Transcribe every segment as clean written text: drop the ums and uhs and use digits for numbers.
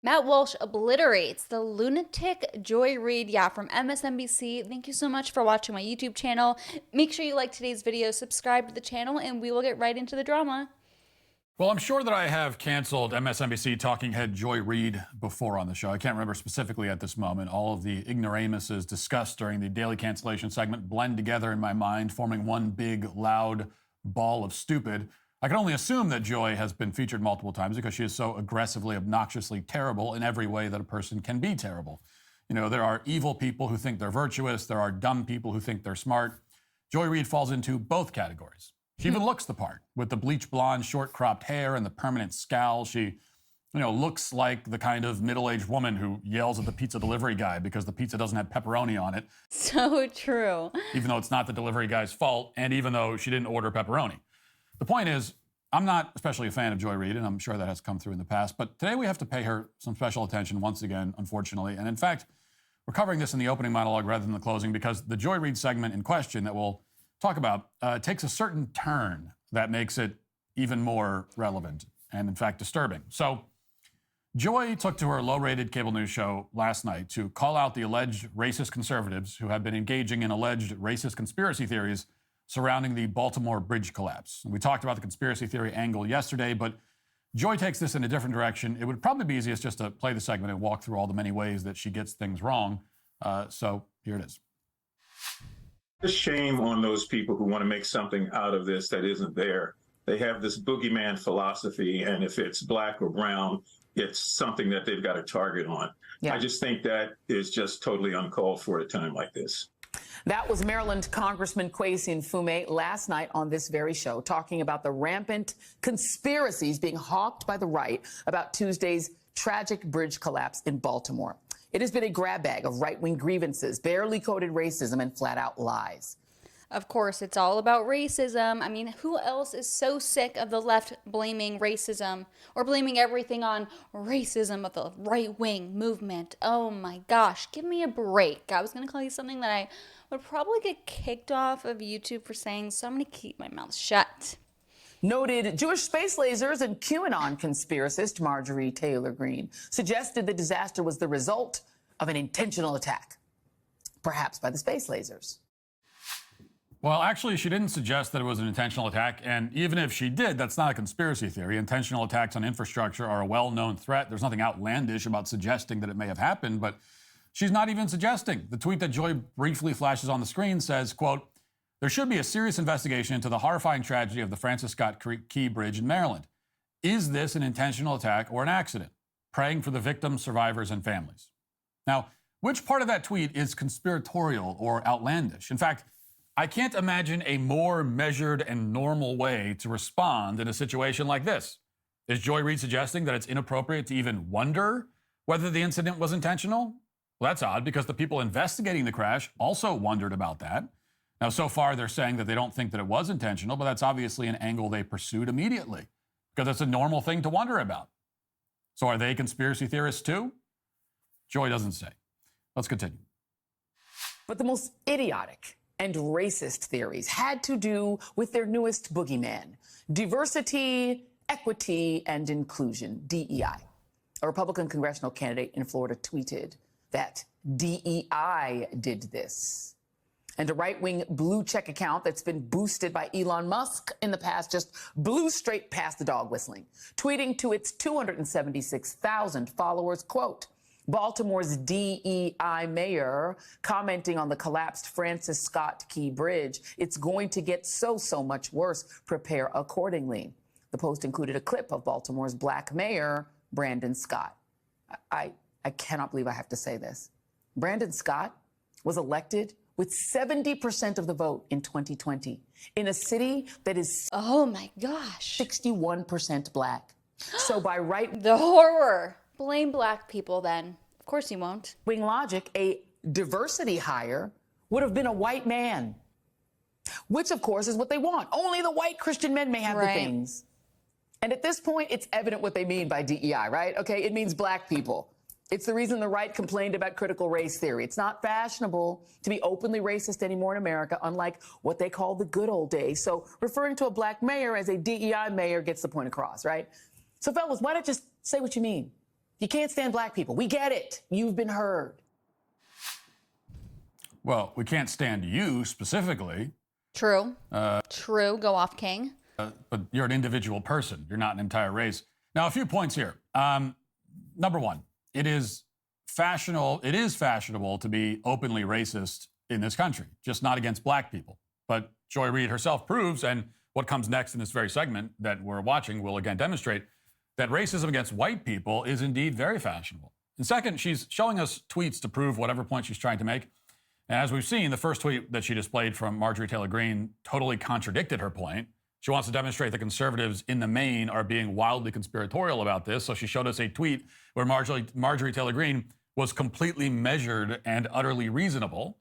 Matt Walsh obliterates the lunatic Joy Reid, from MSNBC. Thank you so much for watching my YouTube channel. Make sure you like today's video, subscribe to the channel, and we will get right into the drama. Well, I'm sure that I have canceled MSNBC talking head Joy Reid before on the show. I can't remember specifically at this moment. All of the ignoramuses discussed during the daily cancellation segment blend together in my mind, forming one big, loud ball of stupid. I can only assume that Joy has been featured multiple times because she is so aggressively, obnoxiously terrible in every way that a person can be terrible. You know, there are evil people who think they're virtuous. There are dumb people who think they're smart. Joy Reid falls into both categories. She even looks the part with the bleach blonde, short cropped hair and the permanent scowl. She, looks like the kind of middle-aged woman who yells at the pizza delivery guy because the pizza doesn't have pepperoni on it. So true. Even though it's not the delivery guy's fault, and even though she didn't order pepperoni. The point is, I'm not especially a fan of Joy Reid, and I'm sure that has come through in the past, but today we have to pay her some special attention once again, unfortunately. And in fact, we're covering this in the opening monologue rather than the closing because the Joy Reid segment in question that we'll talk about takes a certain turn that makes it even more relevant and, in fact, disturbing. So Joy took to her low-rated cable news show last night to call out the alleged racist conservatives who have been engaging in alleged racist conspiracy theories surrounding the Baltimore bridge collapse. We talked about the conspiracy theory angle yesterday, but Joy takes this in a different direction. It would probably be easiest just to play the segment and walk through all the many ways that she gets things wrong. So here it is. Shame on those people who want to make something out of this that isn't there. They have this boogeyman philosophy, and if it's black or brown, it's something that they've got a target on. Yeah. I just think that is just totally uncalled for at a time like this. That was Maryland Congressman Kwesi Mfume last night on this very show, talking about the rampant conspiracies being hawked by the right about Tuesday's tragic bridge collapse in Baltimore. It has been a grab bag of right-wing grievances, barely coded racism, and flat-out lies. Of course, it's all about racism. I mean, who else is so sick of the left blaming racism or blaming everything on racism of the right-wing movement? Oh my gosh, give me a break. I was going to call you something that I would probably get kicked off of YouTube for saying, so I'm going to keep my mouth shut. Noted Jewish space lasers and QAnon conspiracist Marjorie Taylor Greene suggested the disaster was the result of an intentional attack, perhaps by the space lasers. Well, actually, she didn't suggest that it was an intentional attack, and even if she did, that's not a conspiracy theory. Intentional attacks on infrastructure are a well-known threat. There's nothing outlandish about suggesting that it may have happened, but she's not even suggesting. The tweet that Joy briefly flashes on the screen says, quote, "There should be a serious investigation into the horrifying tragedy of the Francis Scott Key Bridge in Maryland. Is this an intentional attack or an accident? Praying for the victims, survivors, and families." Now, which part of that tweet is conspiratorial or outlandish? In fact, I can't imagine a more measured and normal way to respond in a situation like this. Is Joy Reid suggesting that it's inappropriate to even wonder whether the incident was intentional? Well, that's odd because the people investigating the crash also wondered about that. Now, so far, they're saying that they don't think that it was intentional, but that's obviously an angle they pursued immediately because it's a normal thing to wonder about. So are they conspiracy theorists too? Joy doesn't say. Let's continue. But the most idiotic and racist theories had to do with their newest boogeyman, diversity, equity, and inclusion, DEI. A Republican congressional candidate in Florida tweeted that DEI did this. And a right-wing blue check account that's been boosted by Elon Musk in the past just blew straight past the dog whistling, tweeting to its 276,000 followers, quote, "Baltimore's DEI mayor commenting on the collapsed Francis Scott Key Bridge. It's going to get so much worse. Prepare accordingly." The post included a clip of Baltimore's black mayor, Brandon Scott. I cannot believe I have to say this. Brandon Scott was elected with 70% of the vote in 2020 in a city that is, oh my gosh, 61% black. So by right the horror. Blame black people then. Of course you won't. Wing logic, a diversity hire would have been a white man, which of course is what they want. Only the white Christian men may have the things. And at this point, it's evident what they mean by DEI, right? Okay, it means black people. It's the reason the right complained about critical race theory. It's not fashionable to be openly racist anymore in America, unlike what they call the good old days. So referring to a black mayor as a DEI mayor gets the point across, right? So fellas, why not just say what you mean? You can't stand black people. We get it. You've been heard. Well, we can't stand you specifically. True. True. Go off, King. But you're an individual person. You're not an entire race. Now, a few points here. Number one, it is fashionable to be openly racist in this country, just not against black people. But Joy Reid herself proves, and what comes next in this very segment that we're watching will again demonstrate, that racism against white people is indeed very fashionable. And second, she's showing us tweets to prove whatever point she's trying to make. And as we've seen, the first tweet that she displayed from Marjorie Taylor Greene totally contradicted her point. She wants to demonstrate that conservatives in the main are being wildly conspiratorial about this. So she showed us a tweet where Marjorie Taylor Greene was completely measured and utterly reasonable.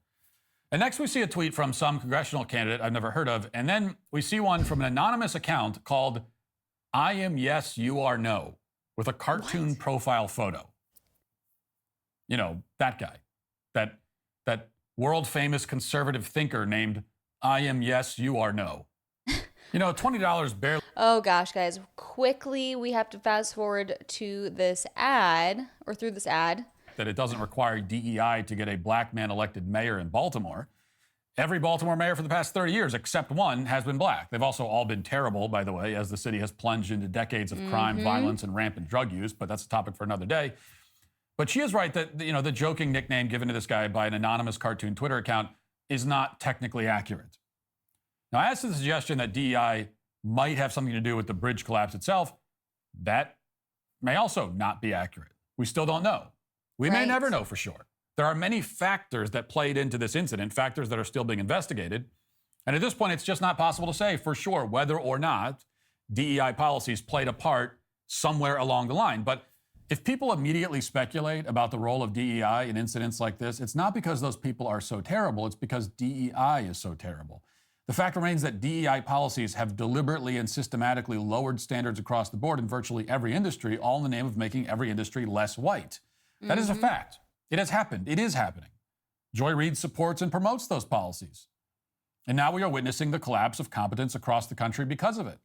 And next we see a tweet from some congressional candidate I've never heard of. And then we see one from an anonymous account called I am yes, you are no, with a cartoon profile photo. You know, that guy, that world famous conservative thinker named I am yes, you are no. You know, $20 barely. Oh gosh, guys, quickly we have to fast forward to this ad, or through this ad. That it doesn't require DEI to get a black man elected mayor in Baltimore. Every Baltimore mayor for the past 30 years, except one, has been black. They've also all been terrible, by the way, as the city has plunged into decades of crime, violence, and rampant drug use, but that's a topic for another day. But she is right that, you know, the joking nickname given to this guy by an anonymous cartoon Twitter account is not technically accurate. Now, as to the suggestion that DEI might have something to do with the bridge collapse itself, that may also not be accurate. We still don't know. We may never know for sure. There are many factors that played into this incident, factors that are still being investigated. And at this point, it's just not possible to say for sure whether or not DEI policies played a part somewhere along the line. But if people immediately speculate about the role of DEI in incidents like this, it's not because those people are so terrible, it's because DEI is so terrible. The fact remains that DEI policies have deliberately and systematically lowered standards across the board in virtually every industry, all in the name of making every industry less white. That is a fact. It has happened. It is happening. Joy Reid supports and promotes those policies. And now we are witnessing the collapse of competence across the country because of it.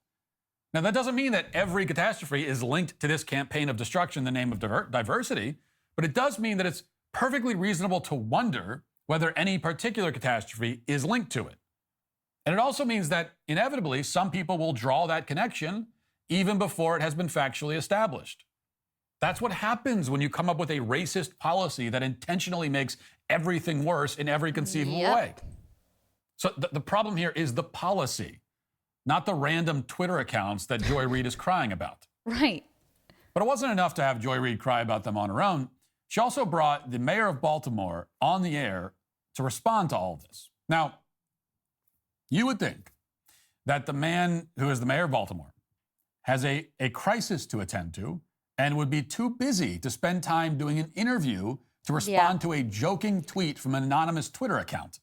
Now, that doesn't mean that every catastrophe is linked to this campaign of destruction in the name of diversity, but it does mean that it's perfectly reasonable to wonder whether any particular catastrophe is linked to it. And it also means that inevitably some people will draw that connection even before it has been factually established. That's what happens when you come up with a racist policy that intentionally makes everything worse in every conceivable way. So the problem here is the policy, not the random Twitter accounts that Joy Reid is crying about. Right. But it wasn't enough to have Joy Reid cry about them on her own. She also brought the mayor of Baltimore on the air to respond to all of this. Now, you would think that the man who is the mayor of Baltimore has a crisis to attend to and would be too busy to spend time doing an interview to respond to a joking tweet from an anonymous Twitter account.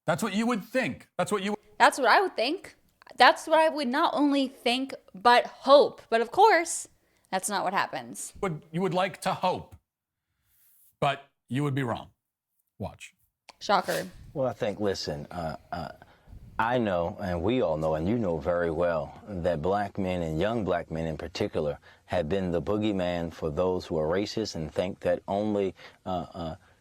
That's what you would think. That's what I would think. That's what I would not only think, but hope. But of course, that's not what happens. You would like to hope, but you would be wrong. Watch. Shocker. Well, I think, listen, I know, and we all know, and you know very well, that black men and young black men in particular have been the boogeyman for those who are racist and think that only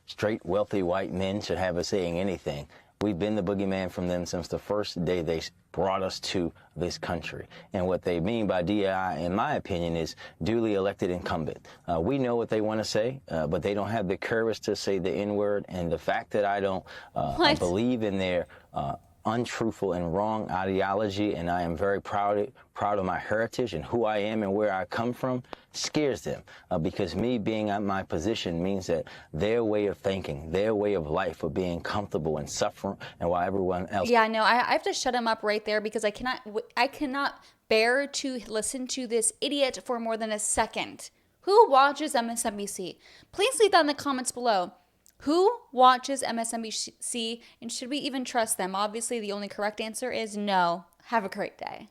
straight, wealthy white men should have a say in anything. We've been the boogeyman from them since the first day they brought us to this country. And what they mean by DEI, in my opinion, is duly elected incumbent. We know what they want to say, but they don't have the courage to say the N-word. And the fact that I don't believe in their untruthful and wrong ideology, and I am very proud of my heritage and who I am and where I come from, scares them, because me being at my position means that their way of thinking, their way of life, of being comfortable and suffering, and while everyone else. Yeah, no, I have to shut him up right there because I cannot bear to listen to this idiot for more than a second. Who watches MSNBC? Please leave that in the comments below. Who watches MSNBC, and should we even trust them? Obviously, the only correct answer is no. Have a great day.